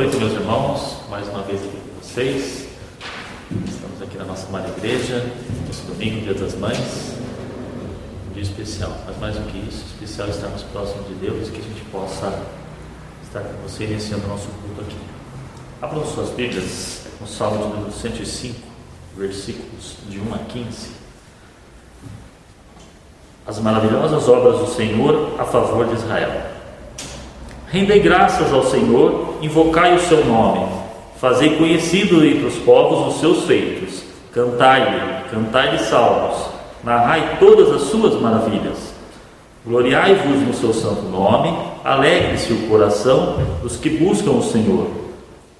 noite, meus irmãos, mais uma vez aqui com vocês. Estamos aqui na nossa amada igreja, nesse domingo, Dia das Mães, um dia especial, mas mais do que isso, especial estarmos próximos de Deus e que a gente possa estar com você iniciando o nosso culto aqui. Abram suas Bíblias no Salmo de número 105, versículos de 1 a 15. As maravilhosas obras do Senhor a favor de Israel. Rendei graças ao Senhor, invocai o seu nome, fazei conhecido entre os povos os seus feitos, cantai-lhe salmos, narrai todas as suas maravilhas. Gloriai-vos no seu santo nome, alegre-se o coração dos que buscam o Senhor.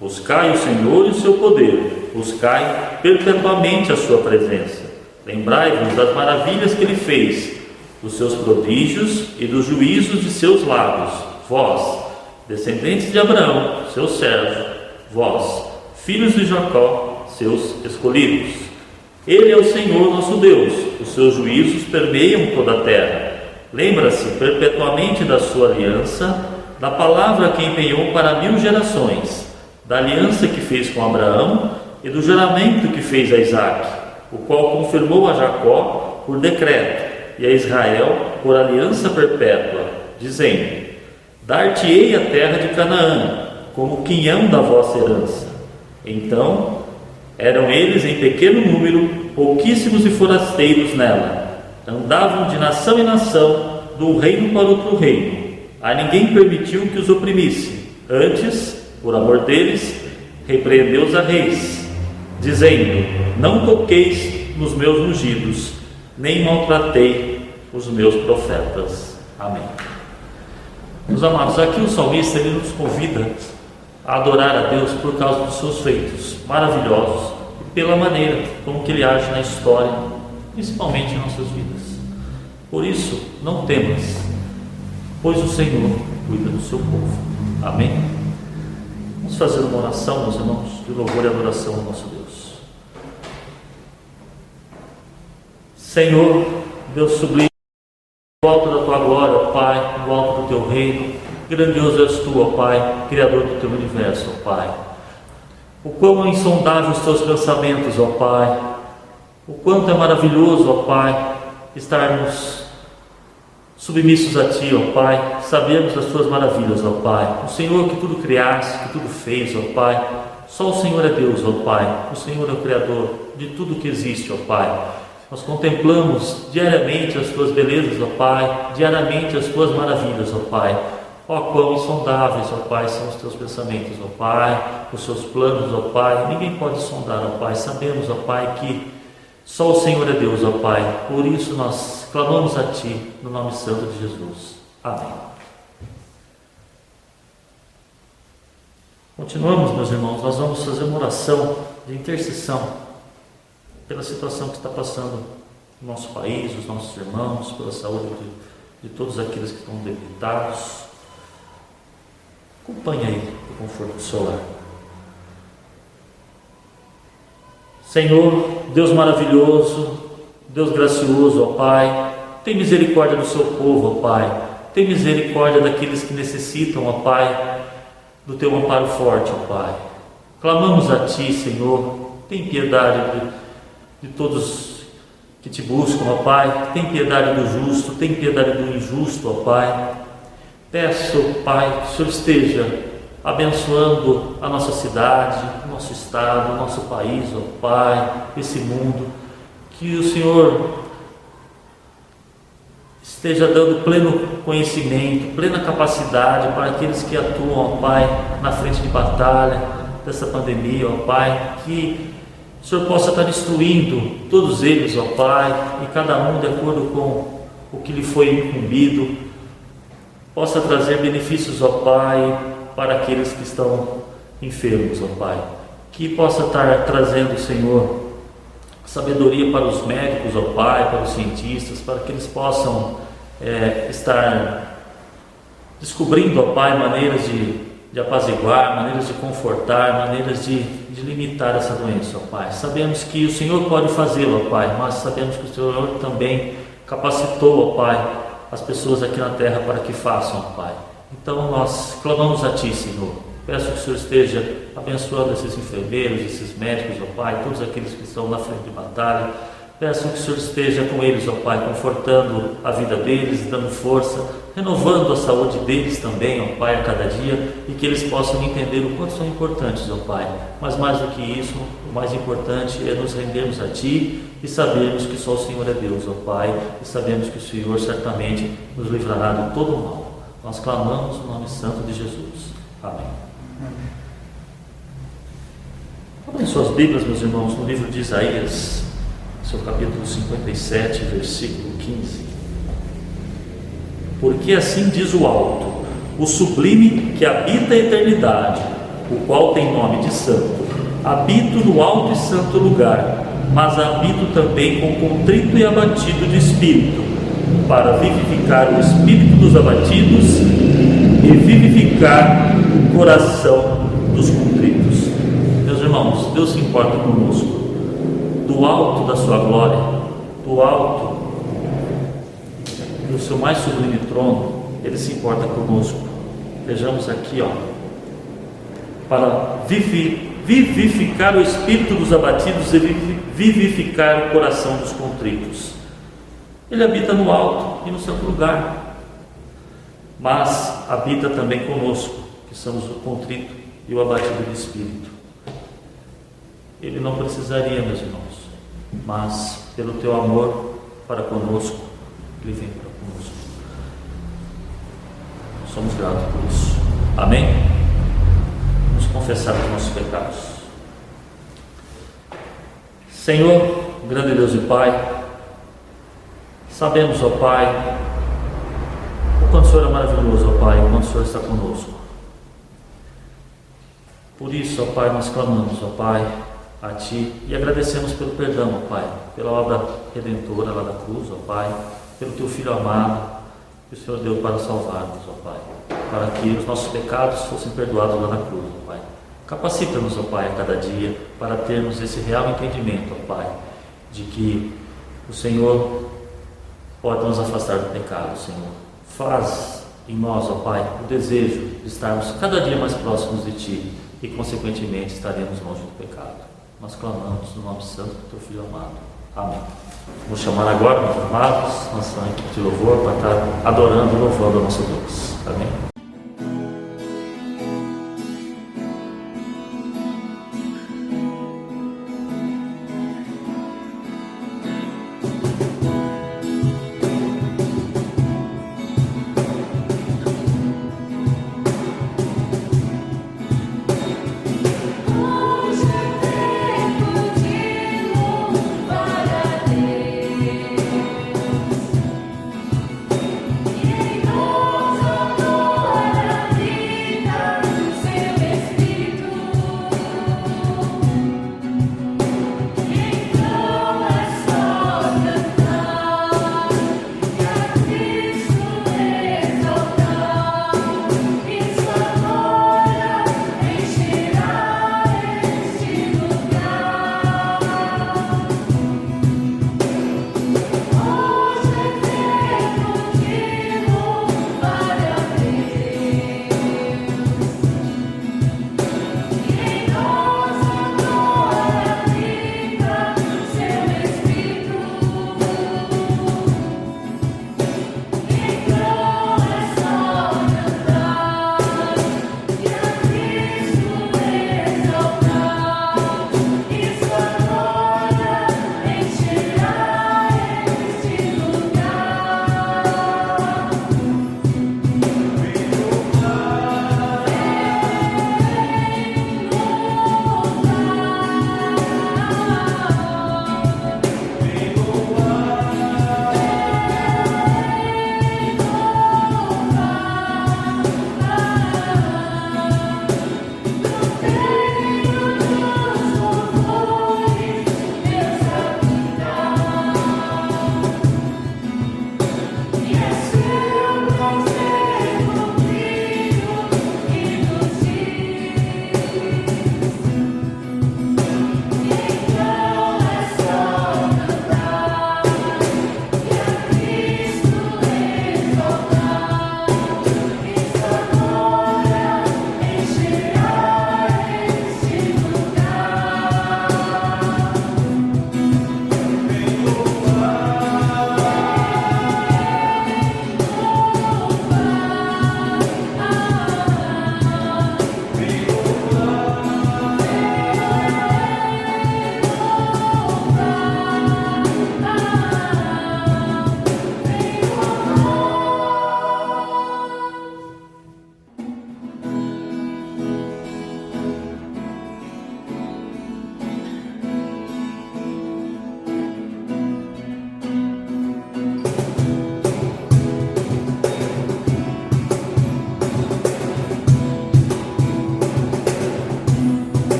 Buscai o Senhor e o seu poder, buscai perpetuamente a sua presença. Lembrai-vos das maravilhas que ele fez, dos seus prodígios e dos juízos de seus lábios. Vós, descendentes de Abraão, seu servo, vós, filhos de Jacó, seus escolhidos. Ele é o Senhor nosso Deus, os seus juízos permeiam toda a terra. Lembra-se perpetuamente da sua aliança, da palavra que empenhou para 1000 gerações, da aliança que fez com Abraão e do juramento que fez a Isaque, o qual confirmou a Jacó por decreto e a Israel por aliança perpétua, dizendo: dar-te-ei a terra de Canaã, como quinhão da vossa herança. Então, eram eles em pequeno número, pouquíssimos e forasteiros nela. Andavam de nação em nação, de um reino para outro reino. A ninguém permitiu que os oprimisse. Antes, por amor deles, repreendeu-os a reis, dizendo: não toqueis nos meus ungidos, nem maltratei os meus profetas. Amém. Meus amados, aqui o salmista ele nos convida a adorar a Deus por causa dos seus feitos maravilhosos e pela maneira como que ele age na história, principalmente em nossas vidas. Por isso, não temas, pois o Senhor cuida do seu povo. Amém? Vamos fazer uma oração, meus irmãos, de louvor e adoração ao nosso Deus. Senhor, Deus sublime, no alto da tua glória, ó Pai, no alto do teu reino, grandioso és tu, ó Pai, Criador do teu universo, ó Pai. O quão é insondável os teus pensamentos, ó Pai, o quanto é maravilhoso, ó Pai, estarmos submissos a Ti, ó Pai, sabemos das tuas maravilhas, ó Pai, o Senhor que tudo criaste, que tudo fez, ó Pai, só o Senhor é Deus, ó Pai, o Senhor é o Criador de tudo que existe, ó Pai. Nós contemplamos diariamente as tuas belezas, ó Pai, diariamente as tuas maravilhas, ó Pai. Ó quão insondáveis, ó Pai, são os teus pensamentos, ó Pai, os seus planos, ó Pai. Ninguém pode sondar, ó Pai. Sabemos, ó Pai, que só o Senhor é Deus, ó Pai. Por isso nós clamamos a Ti, no nome santo de Jesus. Amém. Continuamos, meus irmãos, nós vamos fazer uma oração de intercessão pela situação que está passando no nosso país, os nossos irmãos, pela saúde de todos aqueles que estão debilitados. Acompanhe aí o conforto do seu lar. Senhor, Deus maravilhoso, Deus gracioso, ó Pai, tem misericórdia do seu povo, ó Pai, tem misericórdia daqueles que necessitam, ó Pai, do teu amparo forte, ó Pai. Clamamos a Ti, Senhor, tem piedade de todos que Te buscam, ó Pai, tem piedade do justo, tem piedade do injusto, ó Pai. Peço, Pai, que o Senhor esteja abençoando a nossa cidade, o nosso estado, o nosso país, ó Pai, esse mundo, que o Senhor esteja dando pleno conhecimento, plena capacidade para aqueles que atuam, ó Pai, na frente de batalha dessa pandemia, ó Pai, que o Senhor possa estar instruindo todos eles, ó Pai, e cada um de acordo com o que lhe foi incumbido, possa trazer benefícios, ó Pai, para aqueles que estão enfermos, ó Pai. Que possa estar trazendo, Senhor, sabedoria para os médicos, ó Pai, para os cientistas, para que eles possam estar descobrindo, ó Pai, maneiras de apaziguar, maneiras de confortar, maneiras de limitar essa doença, ó Pai. Sabemos que o Senhor pode fazê-lo, ó Pai, mas sabemos que o Senhor também capacitou, ó Pai, as pessoas aqui na terra para que façam, ó Pai. Então nós clamamos a Ti, Senhor, Peço que o Senhor esteja abençoando esses enfermeiros, esses médicos, ó Pai, todos aqueles que estão na frente de batalha. Peço que o Senhor esteja com eles, ó Pai, confortando a vida deles, dando força, renovando a saúde deles também, ó Pai, a cada dia, e que eles possam entender o quanto são importantes, ó Pai. Mas mais do que isso, o mais importante é nos rendermos a Ti e sabermos que só o Senhor é Deus, ó Pai, e sabemos que o Senhor certamente nos livrará de todo o mal. Nós clamamos no nome santo de Jesus. Amém. Abrem suas Bíblias, meus irmãos, no livro de Isaías, seu capítulo 57, versículo 15. Porque assim diz o alto, o sublime que habita a eternidade, o qual tem nome de santo. Habito no alto e santo lugar, mas habito também com contrito e abatido de espírito, para vivificar o espírito dos abatidos e vivificar o coração dos contritos. Meus irmãos, Deus se importa conosco. Do alto da sua glória, do alto do seu mais sublime trono, Ele se importa conosco. Vejamos aqui, para vivificar o espírito dos abatidos e vivificar o coração dos contritos. Ele habita no alto e no santo lugar, mas habita também conosco, que somos o contrito e o abatido de espírito. Ele não precisaria, meus irmãos, mas pelo teu amor para conosco, Ele vem para conosco. Somos gratos por isso. Amém? Vamos confessar os nossos pecados. Senhor, grande Deus e Pai, sabemos, ó Pai, o quanto o Senhor é maravilhoso, ó Pai, o quanto o Senhor está conosco. Por isso, ó Pai, nós clamamos, ó Pai, a Ti e agradecemos pelo perdão, ó Pai, pela obra redentora lá da cruz, ó Pai, pelo Teu Filho amado que o Senhor deu para salvar-nos, ó Pai, para que os nossos pecados fossem perdoados lá na cruz, ó Pai. Capacita-nos, ó Pai, a cada dia para termos esse real entendimento, ó Pai, de que o Senhor pode nos afastar do pecado, Senhor. Faz em nós, ó Pai, o desejo de estarmos cada dia mais próximos de Ti e, consequentemente, estaremos longe do pecado. Nós clamamos no nome santo do Teu Filho amado. Amém. Vou chamar agora, meus amados, nossa equipe de louvor para estar adorando e louvando a nosso Deus. Amém.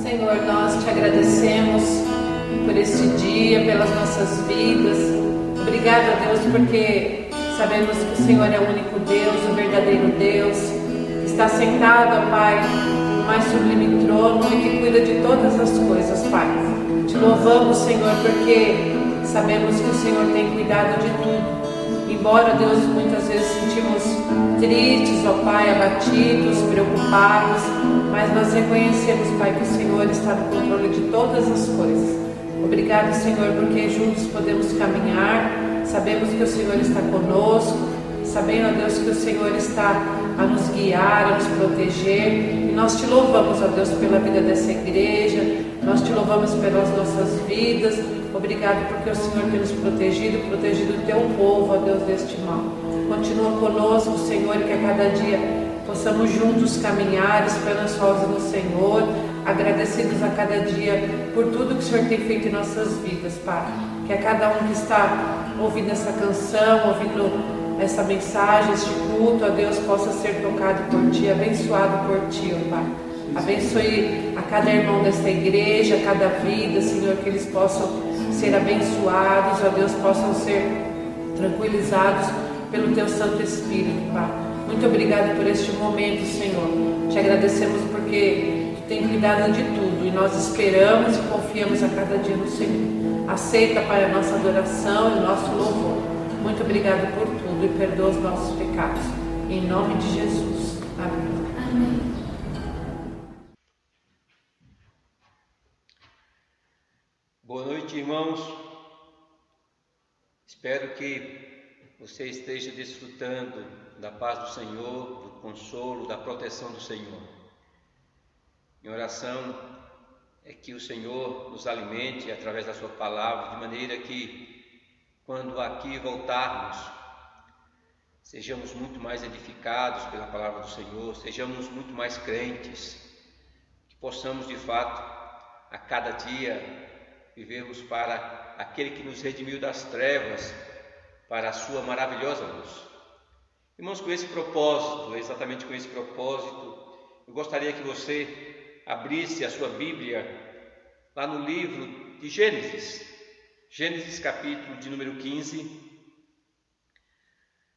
Senhor, nós te agradecemos por este dia, pelas nossas vidas. Obrigado, a Deus, porque sabemos que o Senhor é o único Deus, o verdadeiro Deus, que está sentado, ó Pai, no mais sublime trono e que cuida de todas as coisas, Pai. Te louvamos, Senhor, porque sabemos que o Senhor tem cuidado de tudo. Embora, Deus, muitas vezes sentimos tristes, ó Pai, abatidos, preocupados, mas nós reconhecemos, Pai, que o Senhor está no controle de todas as coisas. Obrigado, Senhor, porque juntos podemos caminhar, sabemos que o Senhor está conosco, sabendo, ó Deus, que o Senhor está a nos guiar, a nos proteger, e nós te louvamos, ó Deus, pela vida dessa igreja, nós te louvamos pelas nossas vidas. Obrigado porque o Senhor tem nos protegido o teu povo, ó Deus, deste mal. Continua conosco, Senhor, e que a cada dia possamos juntos caminhar esperançosos no Senhor, agradecidos a cada dia por tudo que o Senhor tem feito em nossas vidas, Pai. Que a cada um que está ouvindo essa canção, ouvindo essa mensagem, este culto, ó Deus, possa ser tocado por Ti, abençoado por Ti, ó Pai. Abençoe a cada irmão desta igreja, a cada vida, Senhor, que eles possam ser abençoados, ó Deus, possam ser tranquilizados pelo Teu Santo Espírito, Pai. Muito obrigado por este momento, Senhor. Te agradecemos porque Tu tem cuidado de tudo e nós esperamos e confiamos a cada dia no Senhor. Aceita, Pai, a nossa adoração e o nosso louvor. Muito obrigado por tudo e perdoa os nossos pecados. Em nome de Jesus. Amém. Amém. Boa noite, irmãos. Espero que você esteja desfrutando da paz do Senhor, do consolo, da proteção do Senhor. Minha oração é que o Senhor nos alimente através da sua palavra, de maneira que, quando aqui voltarmos, sejamos muito mais edificados pela palavra do Senhor, sejamos muito mais crentes, que possamos, de fato, a cada dia vivermos para aquele que nos redimiu das trevas, para a sua maravilhosa luz. Irmãos, com esse propósito, exatamente com esse propósito, eu gostaria que você abrisse a sua Bíblia lá no livro de Gênesis, Gênesis capítulo de número 15.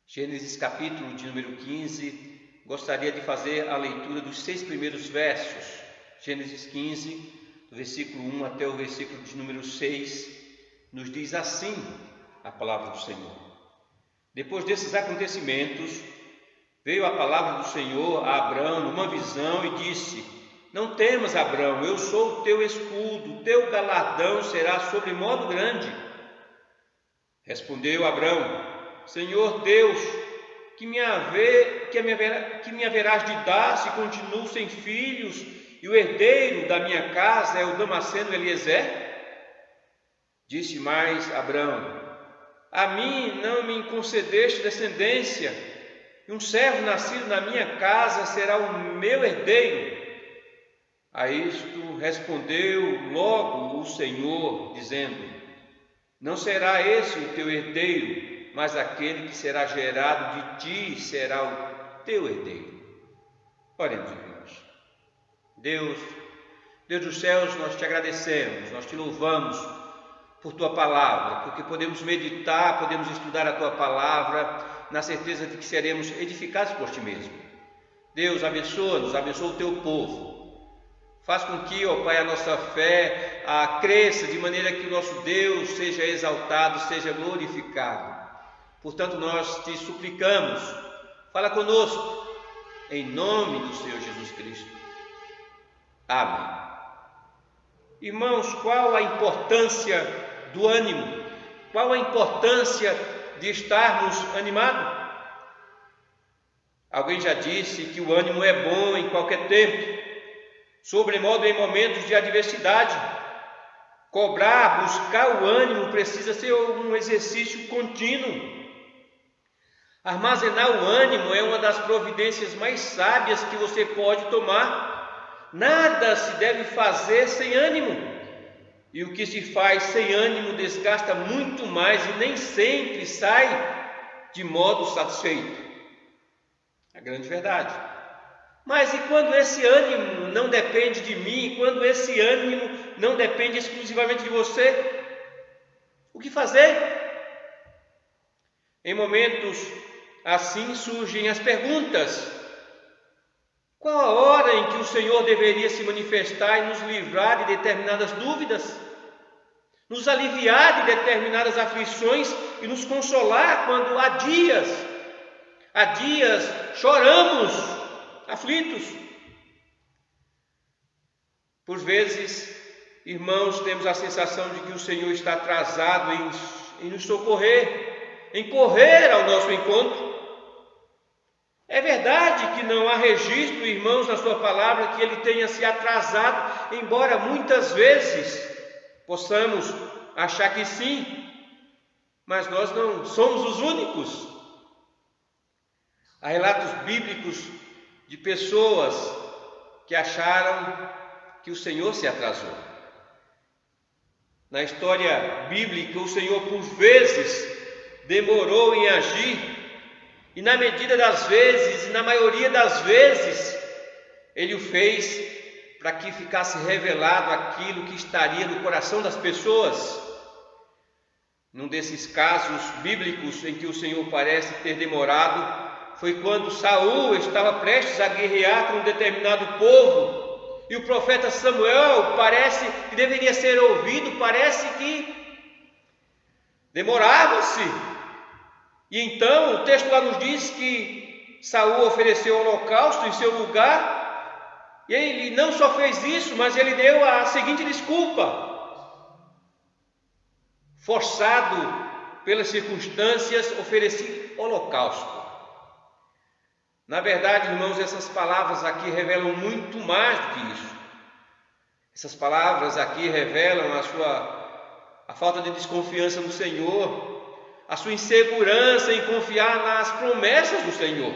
Gênesis capítulo de número 15, gostaria de fazer a leitura dos 6 primeiros versos. Gênesis 15, do versículo 1 até o versículo de número 6, nos diz assim a palavra do Senhor. Depois desses acontecimentos, veio a palavra do Senhor a Abrão numa visão e disse: Não temas, Abrão, eu sou o teu escudo, o teu galardão será sobremodo grande. Respondeu Abrão: Senhor Deus, que me haverás de dar se continuo sem filhos, e o herdeiro da minha casa é o Damasceno Eliezer? Disse mais Abrão: A mim não me concedeste descendência, e um servo nascido na minha casa será o meu herdeiro. A isto respondeu logo o Senhor, dizendo: Não será esse o teu herdeiro, mas aquele que será gerado de ti será o teu herdeiro. Oremos, irmãos. Deus dos céus, nós te agradecemos, nós te louvamos por tua palavra, porque podemos meditar, podemos estudar a tua palavra, na certeza de que seremos edificados por ti mesmo. Deus, abençoa-nos, abençoa o teu povo. Faz com que, ó Pai, a nossa fé cresça, de maneira que o nosso Deus seja exaltado, seja glorificado. Portanto, nós te suplicamos, fala conosco, em nome do Senhor Jesus Cristo. Amém. Irmãos, qual a importância do ânimo? Qual a importância de estarmos animados? Alguém já disse que o ânimo é bom em qualquer tempo, sobremodo em momentos de adversidade. Cobrar, buscar o ânimo precisa ser um exercício contínuo. Armazenar o ânimo é uma das providências mais sábias que você pode tomar. Nada se deve fazer sem ânimo, e o que se faz sem ânimo desgasta muito mais e nem sempre sai de modo satisfeito. A grande verdade. Mas e quando esse ânimo não depende de mim, quando esse ânimo não depende exclusivamente de você? O que fazer? Em momentos assim surgem as perguntas: qual a hora em que o Senhor deveria se manifestar e nos livrar de determinadas dúvidas, nos aliviar de determinadas aflições e nos consolar quando há dias choramos, aflitos? Por vezes, irmãos, temos a sensação de que o Senhor está atrasado em nos socorrer, em correr ao nosso encontro. É verdade que não há registro, irmãos, na sua palavra que ele tenha se atrasado, embora muitas vezes possamos achar que sim, mas nós não somos os únicos. Há relatos bíblicos de pessoas que acharam que o Senhor se atrasou. Na história bíblica, o Senhor por vezes demorou em agir, e na medida das vezes, e na maioria das vezes, Ele o fez para que ficasse revelado aquilo que estaria no coração das pessoas. Num desses casos bíblicos em que o Senhor parece ter demorado, foi quando Saul estava prestes a guerrear com um determinado povo, e o profeta Samuel parece que deveria ser ouvido, parece que demorava-se. E então o texto lá nos diz que Saul ofereceu holocausto em seu lugar, e ele não só fez isso, mas ele deu a seguinte desculpa: forçado pelas circunstâncias, ofereci holocausto. Na verdade, irmãos, essas palavras aqui revelam muito mais do que isso. Essas palavras aqui revelam a falta de desconfiança no Senhor, a sua insegurança em confiar nas promessas do Senhor.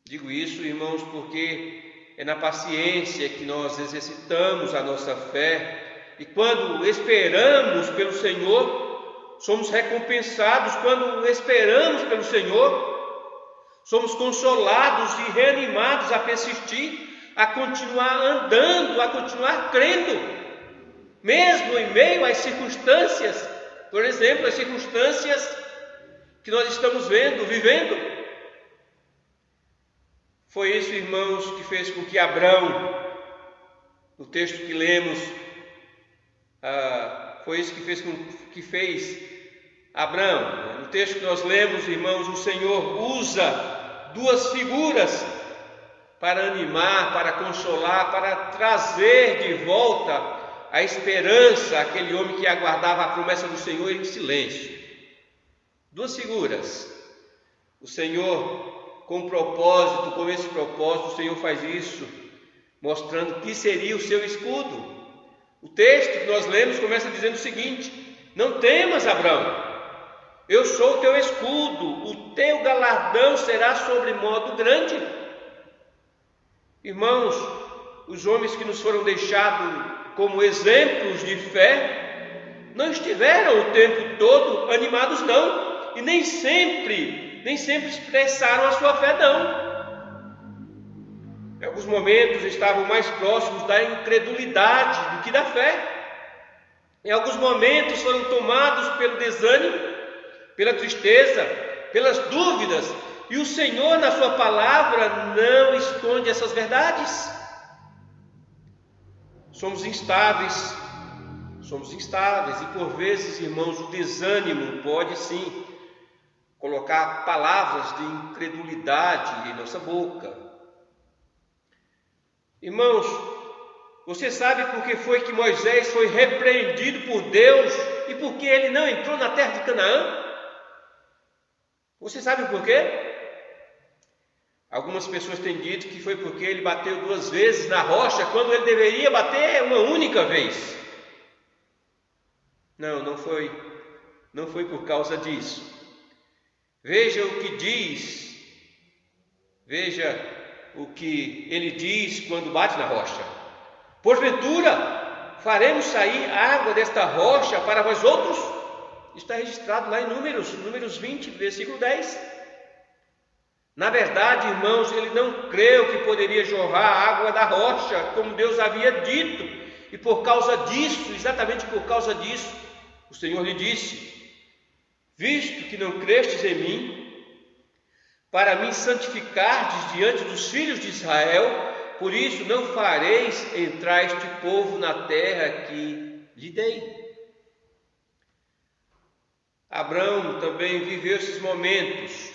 Digo isso, irmãos, porque é na paciência que nós exercitamos a nossa fé, e quando esperamos pelo Senhor, somos recompensados. Quando esperamos pelo Senhor, somos consolados e reanimados a persistir, a continuar andando, a continuar crendo, mesmo em meio às circunstâncias, por exemplo, as circunstâncias que nós estamos vivendo. Foi isso, irmãos, que fez com que Abrão, no texto que lemos, foi isso que fez Abrão. No texto que nós lemos, irmãos, o Senhor usa duas figuras para animar, para consolar, para trazer de volta a esperança àquele homem que aguardava a promessa do Senhor em silêncio. Duas figuras. O Senhor, com esse propósito, o Senhor faz isso, mostrando que seria o seu escudo. O texto que nós lemos começa dizendo o seguinte: não temas, Abrão, eu sou o teu escudo, o teu galardão será sobremodo grande. Irmãos, os homens que nos foram deixados como exemplos de fé não estiveram o tempo todo animados, não, e nem sempre expressaram a sua fé, não. Em alguns momentos estavam mais próximos da incredulidade do que da fé. Em alguns momentos foram tomados pelo desânimo, pela tristeza, pelas dúvidas, e o Senhor, na sua palavra, não esconde essas verdades. Somos instáveis, e por vezes, irmãos, o desânimo pode sim colocar palavras de incredulidade em nossa boca. Irmãos, você sabe por que foi que Moisés foi repreendido por Deus e por que ele não entrou na terra de Canaã? Você sabe por quê? Algumas pessoas têm dito que foi porque ele bateu 2 vezes na rocha, quando ele deveria bater uma única vez. Não foi por causa disso. Veja o que ele diz quando bate na rocha: porventura faremos sair água desta rocha para vós outros? Está registrado lá em Números 20, versículo 10. Na verdade, irmãos, ele não creu que poderia jorrar água da rocha, como Deus havia dito. E por causa disso, exatamente por causa disso, o Senhor lhe disse: visto que não crestes em mim, para me santificardes diante dos filhos de Israel, por isso não fareis entrar este povo na terra que lhe dei. Abraão também viveu esses momentos,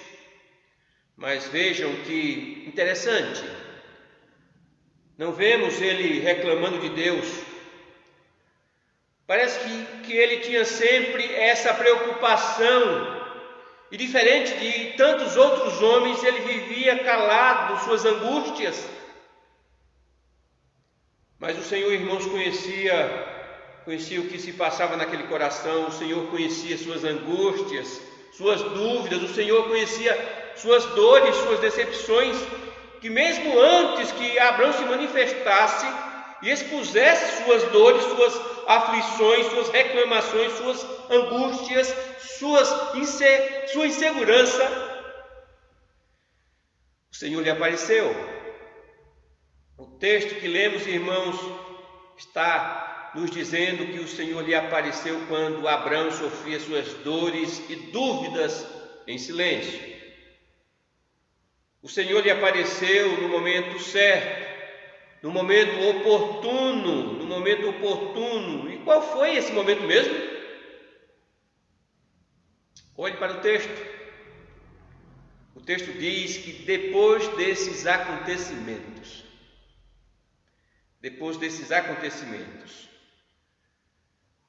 mas vejam que interessante, não vemos ele reclamando de Deus. Parece que ele tinha sempre essa preocupação, e diferente de tantos outros homens, ele vivia calado suas angústias. Mas o Senhor, irmãos, conhecia o que se passava naquele coração. O Senhor conhecia suas angústias, suas dúvidas. O Senhor conhecia suas dores, suas decepções, que mesmo antes que Abraão se manifestasse e expusesse suas dores, suas aflições, suas reclamações, suas angústias, sua insegurança, o Senhor lhe apareceu. O texto que lemos, irmãos, está nos dizendo que o Senhor lhe apareceu quando Abraão sofria suas dores e dúvidas em silêncio. O Senhor lhe apareceu no momento certo, no momento oportuno, E qual foi esse momento mesmo? Olhe para o texto. O texto diz que depois desses acontecimentos,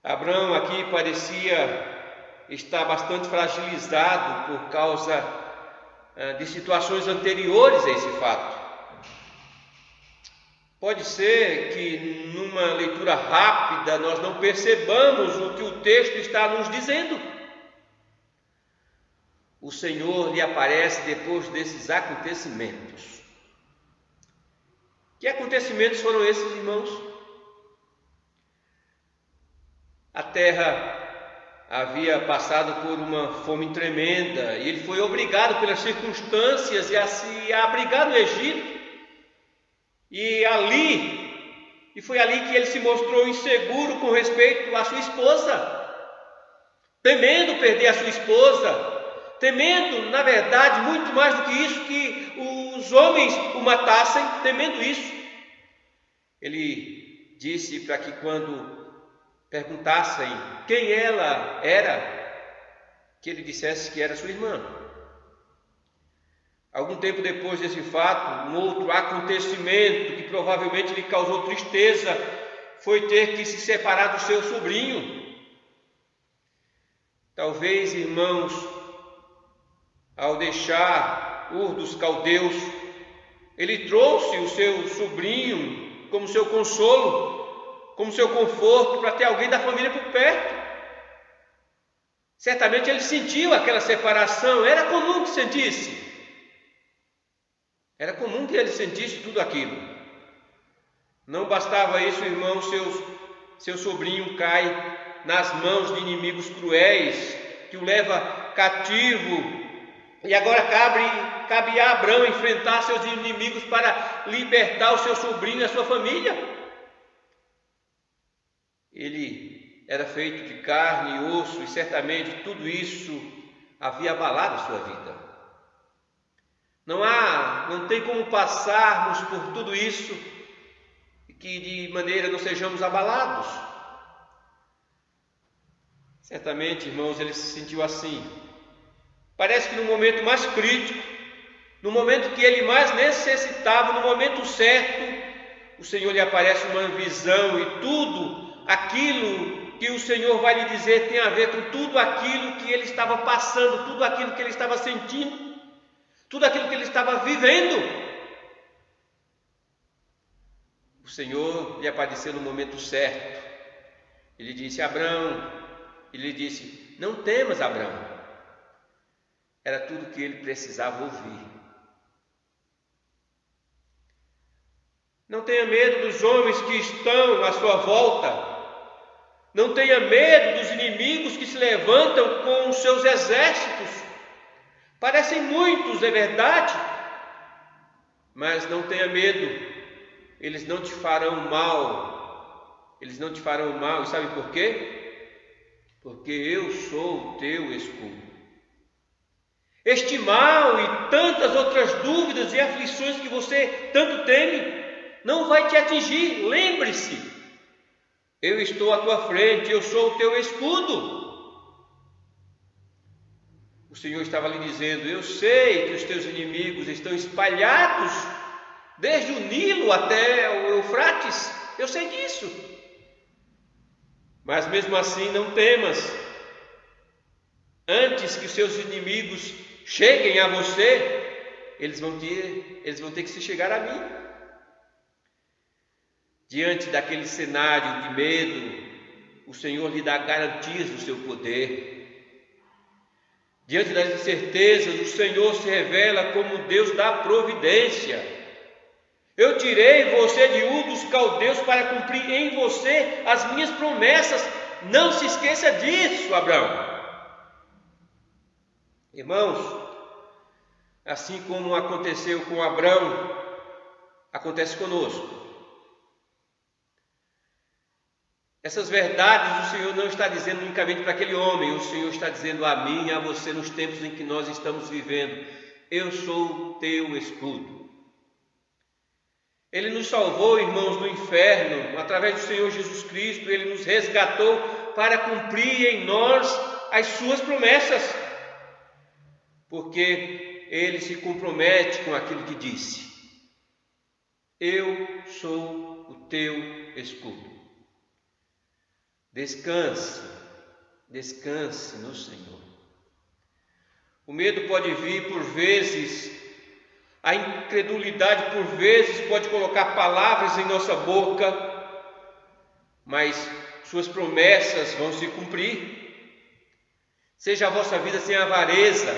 Abraão aqui parecia estar bastante fragilizado por causa de situações anteriores a esse fato. Pode ser que numa leitura rápida nós não percebamos o que o texto está nos dizendo. O Senhor lhe aparece depois desses acontecimentos. Que acontecimentos foram esses, irmãos? A terra havia passado por uma fome tremenda e ele foi obrigado pelas circunstâncias a se abrigar no Egito. E foi ali que ele se mostrou inseguro com respeito à sua esposa, temendo perder a sua esposa, temendo, na verdade, muito mais do que isso, que os homens o matassem, temendo isso. Ele disse para que quando perguntassem quem ela era, que ele dissesse que era sua irmã. Algum tempo depois desse fato, um outro acontecimento que provavelmente lhe causou tristeza foi ter que se separar do seu sobrinho. Talvez, irmãos, ao deixar Ur dos Caldeus, ele trouxe o seu sobrinho como seu consolo, como seu conforto, para ter alguém da família por perto. Certamente ele sentiu aquela separação, era comum que sentisse. Era comum que ele sentisse tudo aquilo. Não bastava isso, irmão, seu sobrinho cai nas mãos de inimigos cruéis, que o leva cativo, e agora cabe a Abraão enfrentar seus inimigos para libertar o seu sobrinho e a sua família. Ele era feito de carne e osso, e certamente tudo isso havia abalado a sua vida. Não tem como passarmos por tudo isso que de maneira não sejamos abalados. Certamente, irmãos, ele se sentiu assim. Parece que no momento mais crítico, no momento que ele mais necessitava, no momento certo, o Senhor lhe aparece uma visão, e tudo aquilo que o Senhor vai lhe dizer tem a ver com tudo aquilo que ele estava passando, tudo aquilo que ele estava sentindo, tudo aquilo que ele estava vivendo. O Senhor lhe apareceu no momento certo. Ele disse: Abraão, ele disse: não temas, Abraão. Era tudo o que ele precisava ouvir. Não tenha medo dos homens que estão à sua volta. Não tenha medo dos inimigos que se levantam com os seus exércitos. Parecem muitos, é verdade, mas não tenha medo, eles não te farão mal. Eles não te farão mal, e sabe por quê? Porque eu sou o teu escudo. Este mal e tantas outras dúvidas e aflições que você tanto teme, não vai te atingir. Lembre-se, eu estou à tua frente, eu sou o teu escudo. O Senhor estava lhe dizendo: eu sei que os teus inimigos estão espalhados desde o Nilo até o Eufrates, eu sei disso. Mas mesmo assim não temas. Antes que os seus inimigos cheguem a você, eles vão ter que se chegar a mim. Diante daquele cenário de medo, o Senhor lhe dá garantias do seu poder. Diante das incertezas, o Senhor se revela como Deus da providência. Eu tirei você de Ur dos caldeus para cumprir em você as minhas promessas. Não se esqueça disso, Abraão. Irmãos, assim como aconteceu com Abraão, acontece conosco. Essas verdades o Senhor não está dizendo unicamente para aquele homem, o Senhor está dizendo a mim e a você nos tempos em que nós estamos vivendo. Eu sou o teu escudo. Ele nos salvou, irmãos, do inferno, através do Senhor Jesus Cristo. Ele nos resgatou para cumprir em nós as suas promessas, porque Ele se compromete com aquilo que disse: eu sou o teu escudo. Descanse, descanse no Senhor. O medo pode vir por vezes, a incredulidade por vezes pode colocar palavras em nossa boca, mas suas promessas vão se cumprir. Seja a vossa vida sem avareza,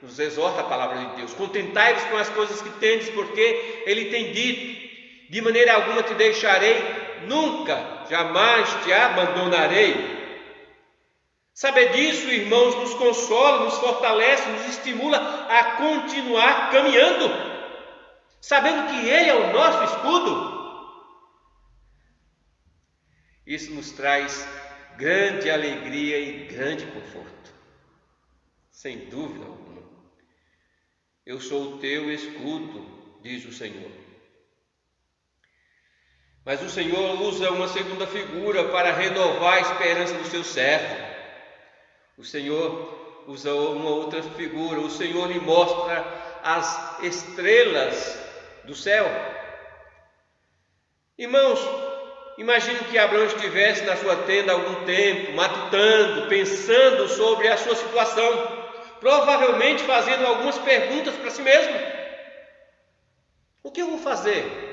nos exorta a palavra de Deus. Contentai-vos com as coisas que tendes, porque Ele tem dito: de maneira alguma te deixarei, nunca, jamais te abandonarei. Saber disso, irmãos, nos consola, nos fortalece, nos estimula a continuar caminhando, sabendo que Ele é o nosso escudo. Isso nos traz grande alegria e grande conforto, sem dúvida alguma. Eu sou o teu escudo, diz o Senhor. Mas o Senhor usa uma segunda figura para renovar a esperança do seu servo. O Senhor usa uma outra figura. O Senhor lhe mostra as estrelas do céu. Irmãos, imagine que Abraão estivesse na sua tenda há algum tempo, matutando, pensando sobre a sua situação, provavelmente fazendo algumas perguntas para si mesmo. O que eu vou fazer?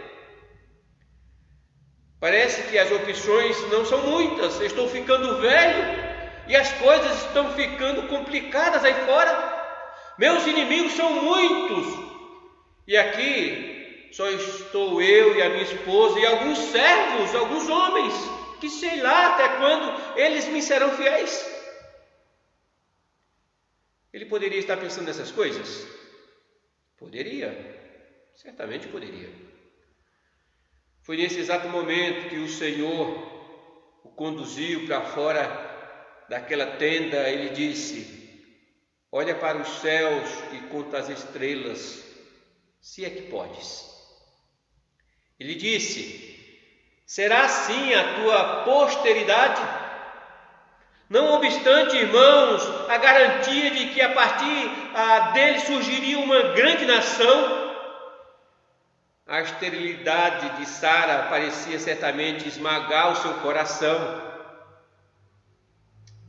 Parece que as opções não são muitas. Eu estou ficando velho e as coisas estão ficando complicadas aí fora. Meus inimigos são muitos e aqui só estou eu e a minha esposa e alguns servos, alguns homens, que sei lá até quando eles me serão fiéis. Ele poderia estar pensando nessas coisas? Poderia, certamente poderia. Foi nesse exato momento que o Senhor o conduziu para fora daquela tenda. Ele disse: olha para os céus e conta as estrelas, se é que podes. Ele disse: será assim a tua posteridade? Não obstante, irmãos, a garantia de que a partir dele surgiria uma grande nação, a esterilidade de Sara parecia certamente esmagar o seu coração.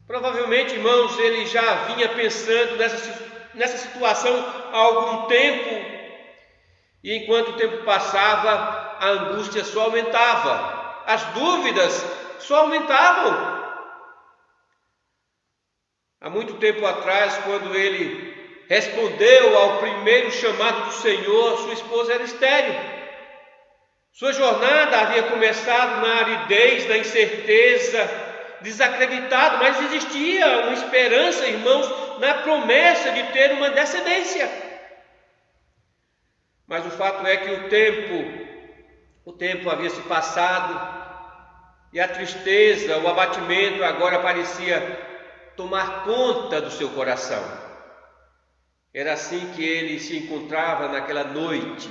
Provavelmente, irmãos, ele já vinha pensando nessa situação há algum tempo, e enquanto o tempo passava, a angústia só aumentava, as dúvidas só aumentavam. Há muito tempo atrás, quando ele respondeu ao primeiro chamado do Senhor, sua esposa era estéril. Sua jornada havia começado na aridez, na incerteza, desacreditado, mas existia uma esperança, irmãos, na promessa de ter uma descendência. Mas o fato é que o tempo havia se passado e a tristeza, o abatimento agora parecia tomar conta do seu coração. Era assim que ele se encontrava naquela noite.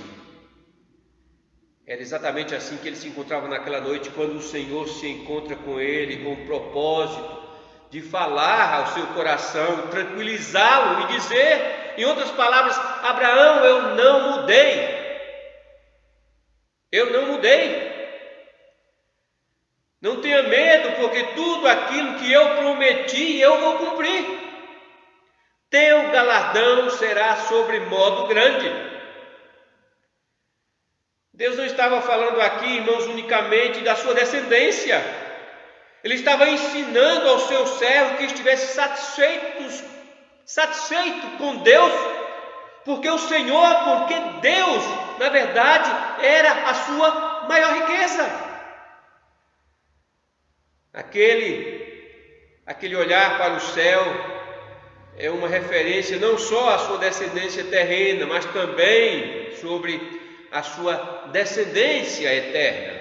Era exatamente assim que ele se encontrava naquela noite, quando o Senhor se encontra com ele com o propósito de falar ao seu coração, tranquilizá-lo e dizer, em outras palavras: Abraão, eu não mudei. Eu não mudei. Não tenha medo, porque tudo aquilo que eu prometi, eu vou cumprir. Teu galardão será sobre modo grande. Deus não estava falando aqui, irmãos, unicamente da sua descendência. Ele estava ensinando ao seu servo que estivesse satisfeito com Deus, porque Deus, na verdade, era a sua maior riqueza. Aquele olhar para o céu é uma referência não só à sua descendência terrena, mas também sobre a sua descendência eterna.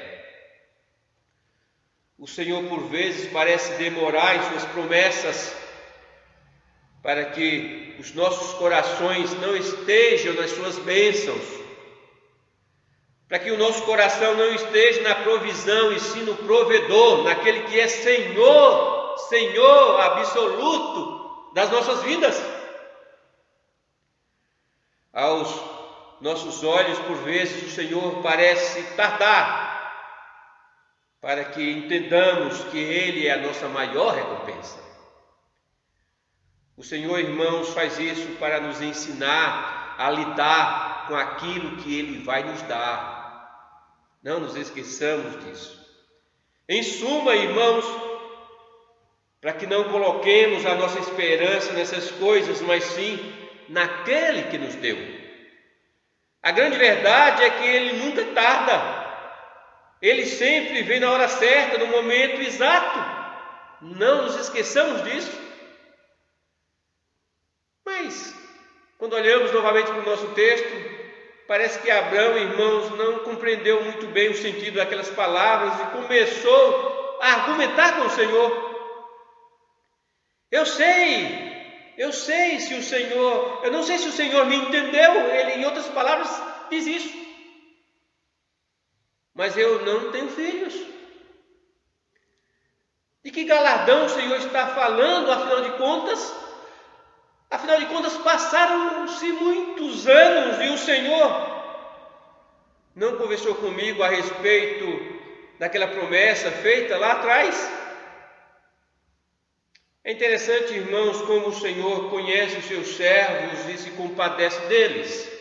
O Senhor, por vezes, parece demorar em suas promessas para que os nossos corações não estejam nas suas bênçãos, para que o nosso coração não esteja na provisão e sim no provedor, naquele que é Senhor absoluto das nossas vidas. Aos nossos olhos, por vezes, o Senhor parece tardar, para que entendamos que Ele é a nossa maior recompensa. O Senhor, irmãos, faz isso para nos ensinar a lidar com aquilo que Ele vai nos dar. Não nos esqueçamos disso. Em suma, irmãos, para que não coloquemos a nossa esperança nessas coisas, mas sim naquele que nos deu. A grande verdade é que Ele nunca tarda. Ele sempre vem na hora certa, no momento exato. Não nos esqueçamos disso. Mas, quando olhamos novamente para o nosso texto, parece que Abraão, irmãos, não compreendeu muito bem o sentido daquelas palavras e começou a argumentar com o Senhor. Eu não sei se o Senhor me entendeu. Ele, em outras palavras, diz isso. Mas eu não tenho filhos. De que galardão o Senhor está falando, afinal de contas? Afinal de contas, passaram-se muitos anos e o Senhor não conversou comigo a respeito daquela promessa feita lá atrás. É interessante, irmãos, como o Senhor conhece os seus servos e se compadece deles.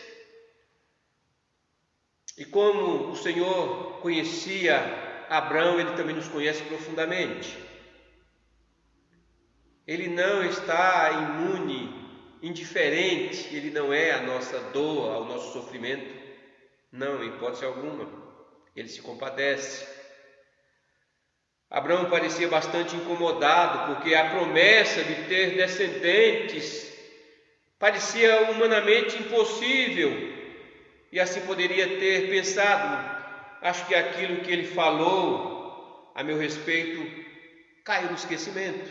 E como o Senhor conhecia Abraão, Ele também nos conhece profundamente. Ele não está imune, indiferente, Ele não é a nossa dor, ao nosso sofrimento. Não, em hipótese alguma. Ele se compadece. Abraão parecia bastante incomodado, porque a promessa de ter descendentes parecia humanamente impossível. E assim poderia ter pensado: acho que aquilo que ele falou a meu respeito caiu no esquecimento.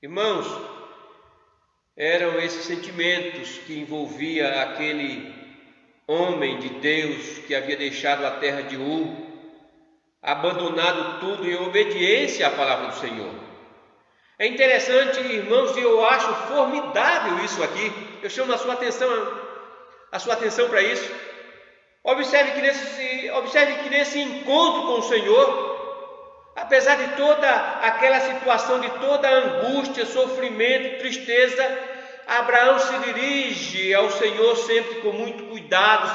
Irmãos, eram esses sentimentos que envolvia aquele homem de Deus que havia deixado a terra de Ur, abandonado tudo em obediência à palavra do Senhor. É interessante, irmãos, e eu acho formidável isso aqui. Eu chamo a sua atenção para isso. Observe que nesse encontro com o Senhor, apesar de toda aquela situação, de toda a angústia, sofrimento, tristeza, Abraão se dirige ao Senhor sempre com muito cuidado,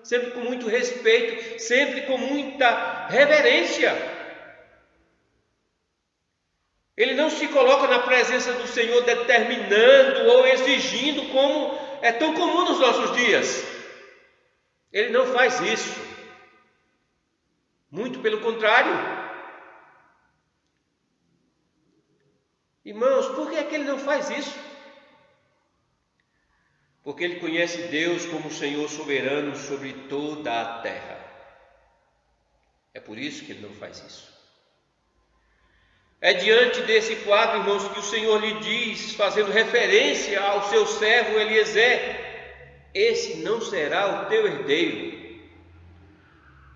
sempre com muito respeito, sempre com muita reverência. Ele não se coloca na presença do Senhor determinando ou exigindo, como é tão comum nos nossos dias. Ele não faz isso. Muito pelo contrário. Irmãos, por que é que ele não faz isso? Porque ele conhece Deus como Senhor soberano sobre toda a terra. É por isso que ele não faz isso. É diante desse quadro, irmãos, que o Senhor lhe diz, fazendo referência ao seu servo Eliezer: esse não será o teu herdeiro.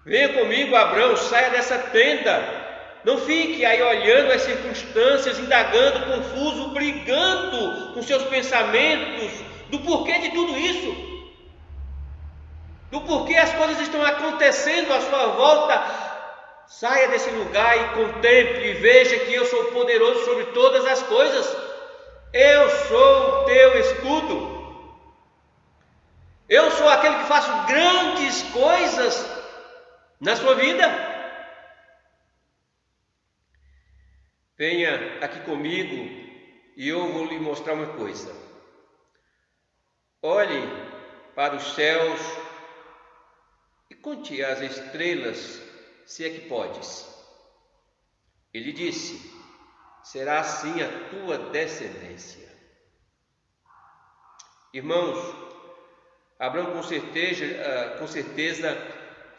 Venha comigo, Abrão, saia dessa tenda. Não fique aí olhando as circunstâncias, indagando, confuso, brigando com seus pensamentos do porquê de tudo isso, do porquê as coisas estão acontecendo à sua volta. Saia desse lugar e contemple e veja que eu sou poderoso sobre todas as coisas. Eu sou o teu escudo. Eu sou aquele que faço grandes coisas na sua vida. Venha aqui comigo e eu vou lhe mostrar uma coisa. Olhe para os céus e conte as estrelas, se é que podes. Ele disse: será assim a tua descendência. Irmãos, Abraão com certeza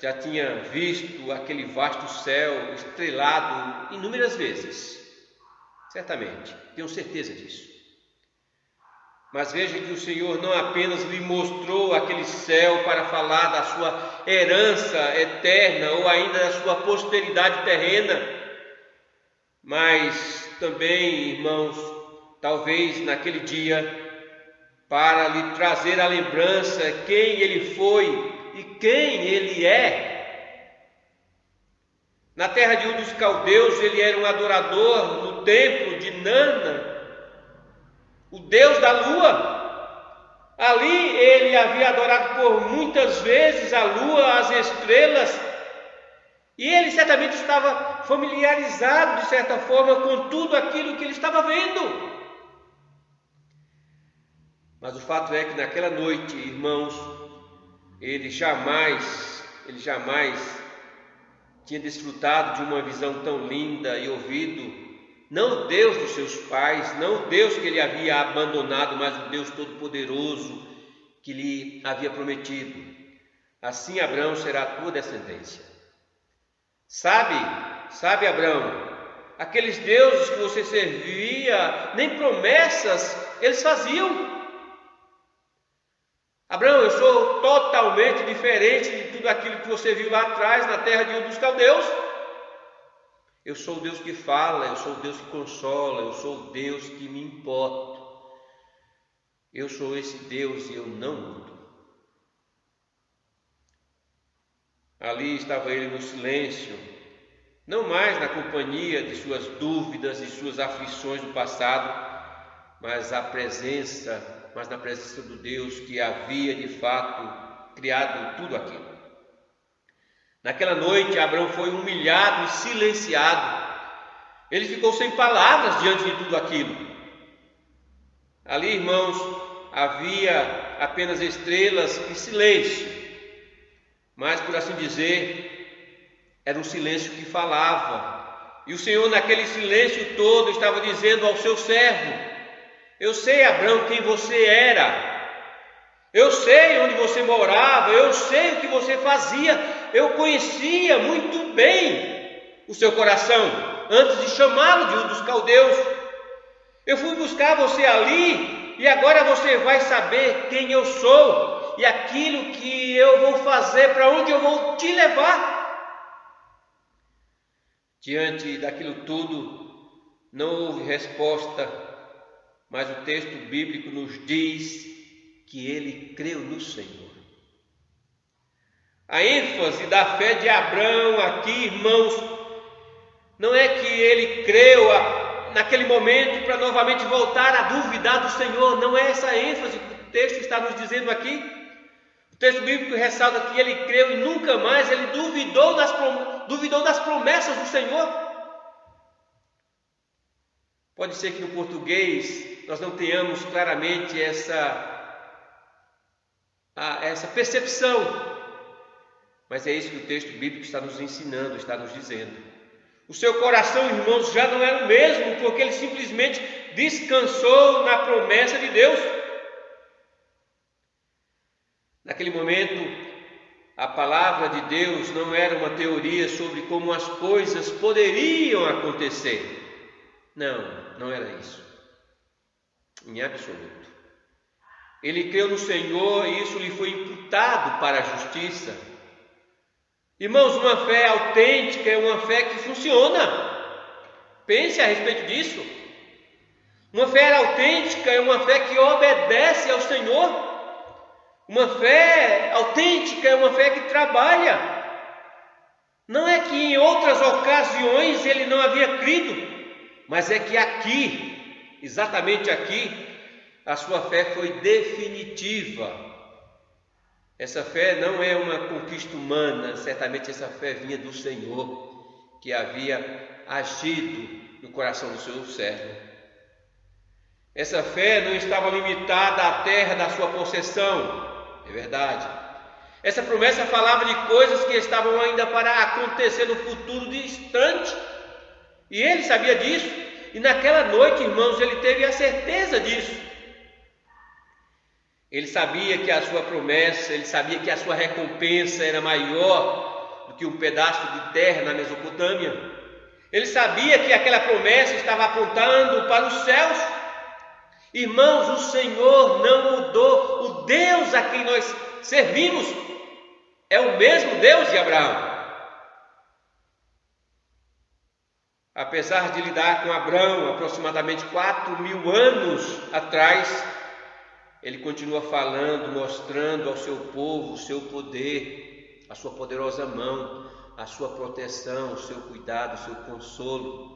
já tinha visto aquele vasto céu estrelado inúmeras vezes. Certamente, tenho certeza disso. Mas veja que o Senhor não apenas lhe mostrou aquele céu para falar da sua herança eterna ou ainda da sua posteridade terrena, mas também, irmãos, talvez naquele dia, para lhe trazer à lembrança quem ele foi e quem ele é. Na terra de Ur dos Caldeus, ele era um adorador no templo de Nana, o deus da lua. Ali ele havia adorado por muitas vezes a lua, as estrelas, e ele certamente estava familiarizado, de certa forma, com tudo aquilo que ele estava vendo. Mas o fato é que naquela noite, irmãos, ele jamais tinha desfrutado de uma visão tão linda e ouvido, não o Deus dos seus pais, não o Deus que ele havia abandonado, mas o Deus Todo-Poderoso que lhe havia prometido: assim, Abraão, será a tua descendência. Sabe, Abraão, aqueles deuses que você servia, nem promessas eles faziam. Abraão, eu sou totalmente diferente de tudo aquilo que você viu lá atrás na terra de Ur dos Caldeus. Eu sou o Deus que fala, eu sou o Deus que consola, eu sou o Deus que me importa. Eu sou esse Deus e eu não mudo. Ali estava ele no silêncio, não mais na companhia de suas dúvidas e suas aflições do passado, mas na presença do Deus que havia de fato criado tudo aquilo. Naquela noite, Abraão foi humilhado e silenciado. Ele ficou sem palavras diante de tudo aquilo. Ali, irmãos, havia apenas estrelas e silêncio, mas, por assim dizer, era um silêncio que falava. E o Senhor, naquele silêncio todo, estava dizendo ao seu servo: eu sei, Abraão, quem você era. Eu sei onde você morava, eu sei o que você fazia, eu conhecia muito bem o seu coração, antes de chamá-lo de Ur dos Caldeus. Eu fui buscar você ali, e agora você vai saber quem eu sou, e aquilo que eu vou fazer, para onde eu vou te levar. Diante daquilo tudo, não houve resposta, mas o texto bíblico nos diz que ele creu no Senhor. A ênfase da fé de Abraão aqui, irmãos, não é que ele creu naquele momento para novamente voltar a duvidar do Senhor. Não é essa a ênfase que o texto está nos dizendo aqui. O texto bíblico ressalta que ele creu e nunca mais ele duvidou das promessas do Senhor. Pode ser que no português nós não tenhamos claramente essa percepção, mas é isso que o texto bíblico está nos ensinando, está nos dizendo. O seu coração, irmãos, já não era o mesmo, porque ele simplesmente descansou na promessa de Deus. Naquele momento, a palavra de Deus não era uma teoria sobre como as coisas poderiam acontecer. Não era isso. Em absoluto. Ele creu no Senhor e isso lhe foi imputado para a justiça. Irmãos, uma fé autêntica é uma fé que funciona. Pense a respeito disso. Uma fé autêntica é uma fé que obedece ao Senhor. Uma fé autêntica é uma fé que trabalha. Não é que em outras ocasiões ele não havia crido, mas é que aqui, exatamente aqui, a sua fé foi definitiva. Essa fé não é uma conquista humana, certamente essa fé vinha do Senhor, que havia agido no coração do seu servo. Essa fé não estava limitada à terra da sua possessão, é verdade. Essa promessa falava de coisas que estavam ainda para acontecer no futuro distante, e ele sabia disso, e naquela noite, irmãos, ele teve a certeza disso. Ele sabia que a sua promessa, ele sabia que a sua recompensa era maior do que um pedaço de terra na Mesopotâmia. Ele sabia que aquela promessa estava apontando para os céus. Irmãos, o Senhor não mudou. O Deus a quem nós servimos é o mesmo Deus de Abraão. Apesar de lidar com Abraão aproximadamente 4.000 anos atrás, ele continua falando, mostrando ao seu povo o seu poder, a sua poderosa mão, a sua proteção, o seu cuidado, o seu consolo.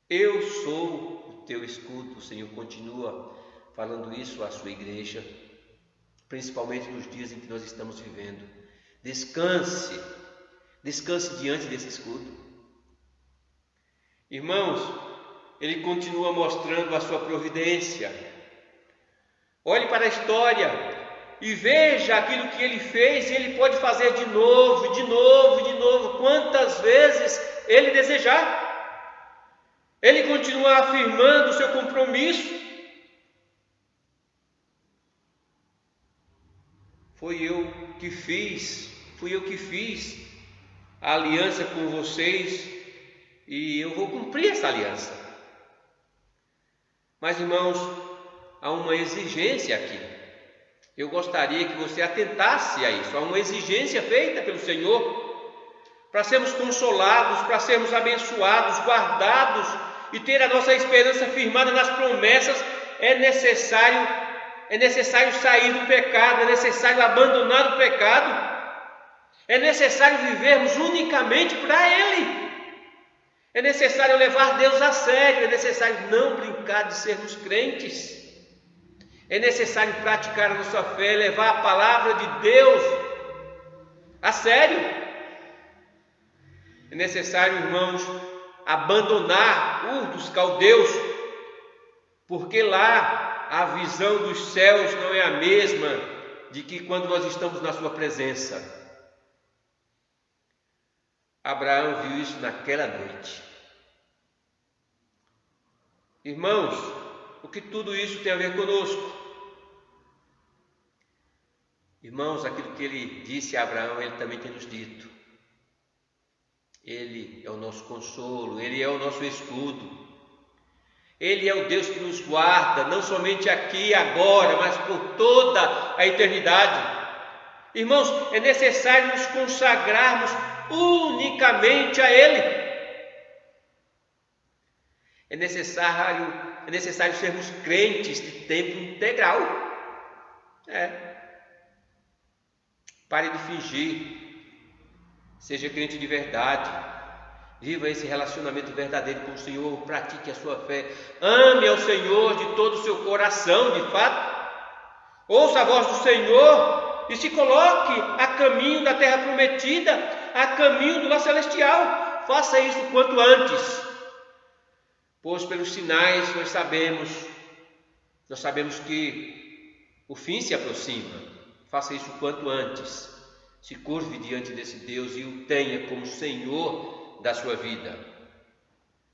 Eu sou o teu escudo. O Senhor continua falando isso à sua igreja, principalmente nos dias em que nós estamos vivendo. Descanse diante desse escudo. Irmãos, ele continua mostrando a sua providência. Olhe para a história e veja aquilo que ele fez, e ele pode fazer de novo, de novo, de novo, quantas vezes ele desejar. Ele continua afirmando o seu compromisso. Fui eu que fiz a aliança com vocês e eu vou cumprir essa aliança. Mas, irmãos, há uma exigência aqui. Eu gostaria que você atentasse a isso. Há uma exigência feita pelo Senhor para sermos consolados, para sermos abençoados, guardados e ter a nossa esperança firmada nas promessas. É necessário sair do pecado, é necessário abandonar o pecado, é necessário vivermos unicamente para Ele. É necessário levar Deus a sério, é necessário não brincar de sermos crentes. É necessário praticar a nossa fé, levar a palavra de Deus a sério. É necessário, irmãos, abandonar Ur dos Caldeus, porque lá a visão dos céus não é a mesma de que quando nós estamos na sua presença. Abraão viu isso naquela noite. Irmãos, o que tudo isso tem a ver conosco? Irmãos, aquilo que ele disse a Abraão, ele também tem nos dito. Ele é o nosso consolo, ele é o nosso escudo. Ele é o Deus que nos guarda, não somente aqui e agora, mas por toda a eternidade. Irmãos, é necessário nos consagrarmos unicamente a Ele. É necessário sermos crentes de tempo integral. Pare de fingir. Seja crente de verdade. Viva esse relacionamento verdadeiro com o Senhor. Pratique a sua fé. Ame ao Senhor de todo o seu coração, de fato. Ouça a voz do Senhor e se coloque a caminho da terra prometida, a caminho do lar celestial. Faça isso quanto antes. Pois pelos sinais nós sabemos que o fim se aproxima. Faça isso quanto antes. Se curve diante desse Deus e o tenha como Senhor da sua vida.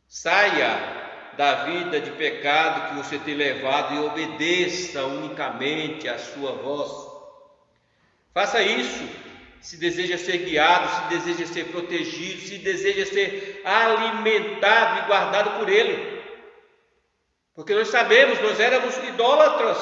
Saia da vida de pecado que você tem levado e obedeça unicamente à sua voz. Faça isso se deseja ser guiado, se deseja ser protegido, se deseja ser alimentado e guardado por Ele. Porque nós sabemos, nós éramos idólatras,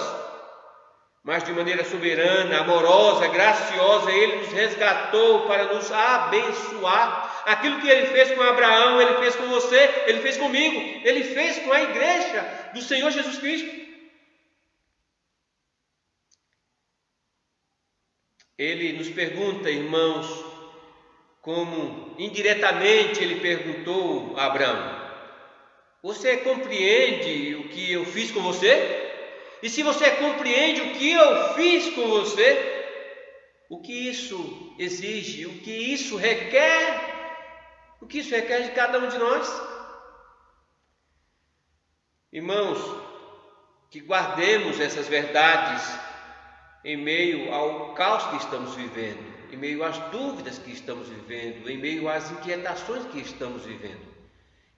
mas de maneira soberana, amorosa, graciosa, Ele nos resgatou para nos abençoar. Aquilo que Ele fez com Abraão, Ele fez com você, Ele fez comigo, Ele fez com a igreja do Senhor Jesus Cristo. Ele nos pergunta, irmãos, como indiretamente Ele perguntou a Abraão: você compreende o que eu fiz com você? E se você compreende o que eu fiz com você, o que isso exige, o que isso requer? O que isso requer de cada um de nós? Irmãos, que guardemos essas verdades em meio ao caos que estamos vivendo, em meio às dúvidas que estamos vivendo, em meio às inquietações que estamos vivendo.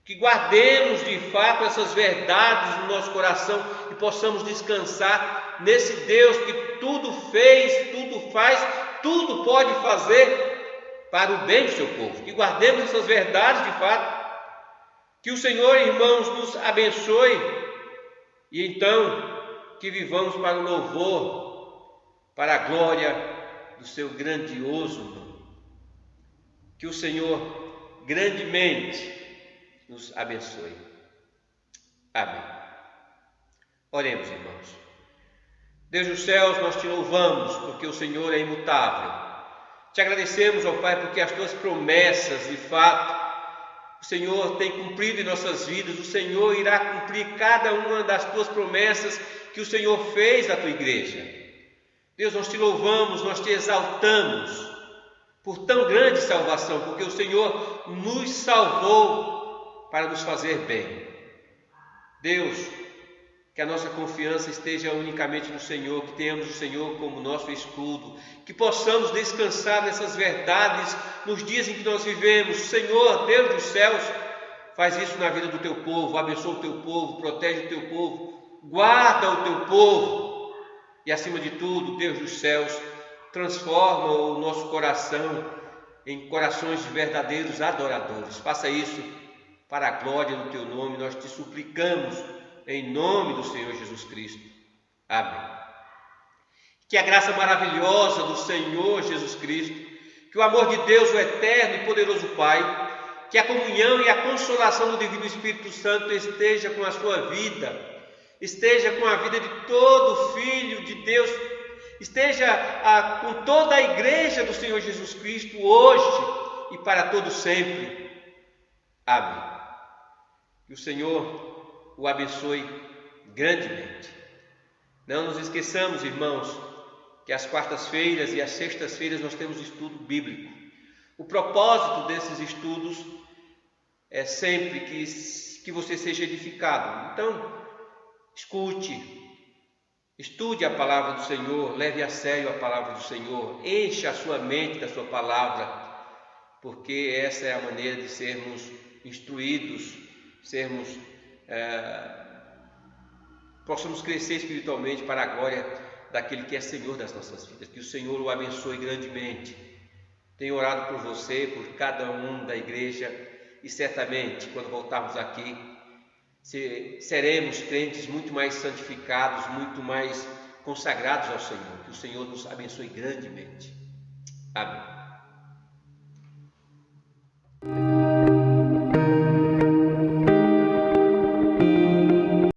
Que guardemos de fato essas verdades no nosso coração e possamos descansar nesse Deus que tudo fez, tudo faz, tudo pode fazer para o bem do seu povo. Que guardemos essas verdades de fato. Que o Senhor, irmãos, nos abençoe e então que vivamos para o louvor, para a glória do seu grandioso nome. Que o Senhor grandemente nos abençoe. Amém. Oremos, irmãos. Deus dos céus, nós te louvamos porque o Senhor é imutável. Te agradecemos, ó Pai, porque as tuas promessas, de fato, o Senhor tem cumprido em nossas vidas. O Senhor irá cumprir cada uma das tuas promessas que o Senhor fez à tua igreja. Deus, nós te louvamos, nós te exaltamos por tão grande salvação, porque o Senhor nos salvou para nos fazer bem. Deus, que a nossa confiança esteja unicamente no Senhor, que tenhamos o Senhor como nosso escudo, que possamos descansar nessas verdades nos dias em que nós vivemos. Senhor, Deus dos céus, faz isso na vida do teu povo, abençoa o teu povo, protege o teu povo, guarda o teu povo e, acima de tudo, Deus dos céus, transforma o nosso coração em corações de verdadeiros adoradores. Faça isso para a glória do teu nome, nós te suplicamos em nome do Senhor Jesus Cristo. Amém. Que a graça maravilhosa do Senhor Jesus Cristo, que o amor de Deus, o eterno e poderoso Pai, que a comunhão e a consolação do Divino Espírito Santo esteja com a sua vida, esteja com a vida de todo filho de Deus, esteja com toda a igreja do Senhor Jesus Cristo, hoje e para todo sempre. Amém. Que o Senhor o abençoe grandemente. Não nos esqueçamos, irmãos, que às quartas-feiras e às sextas-feiras nós temos estudo bíblico. O propósito desses estudos é sempre que você seja edificado. Então, estude a palavra do Senhor, leve a sério a palavra do Senhor, encha a sua mente da sua palavra, porque essa é a maneira de sermos instruídos, possamos crescer espiritualmente para a glória daquele que é Senhor das nossas vidas. Que o Senhor o abençoe grandemente. Tenho orado por você, por cada um da igreja, e certamente quando voltarmos aqui seremos crentes muito mais santificados, muito mais consagrados ao Senhor. Que o Senhor nos abençoe grandemente. Amém.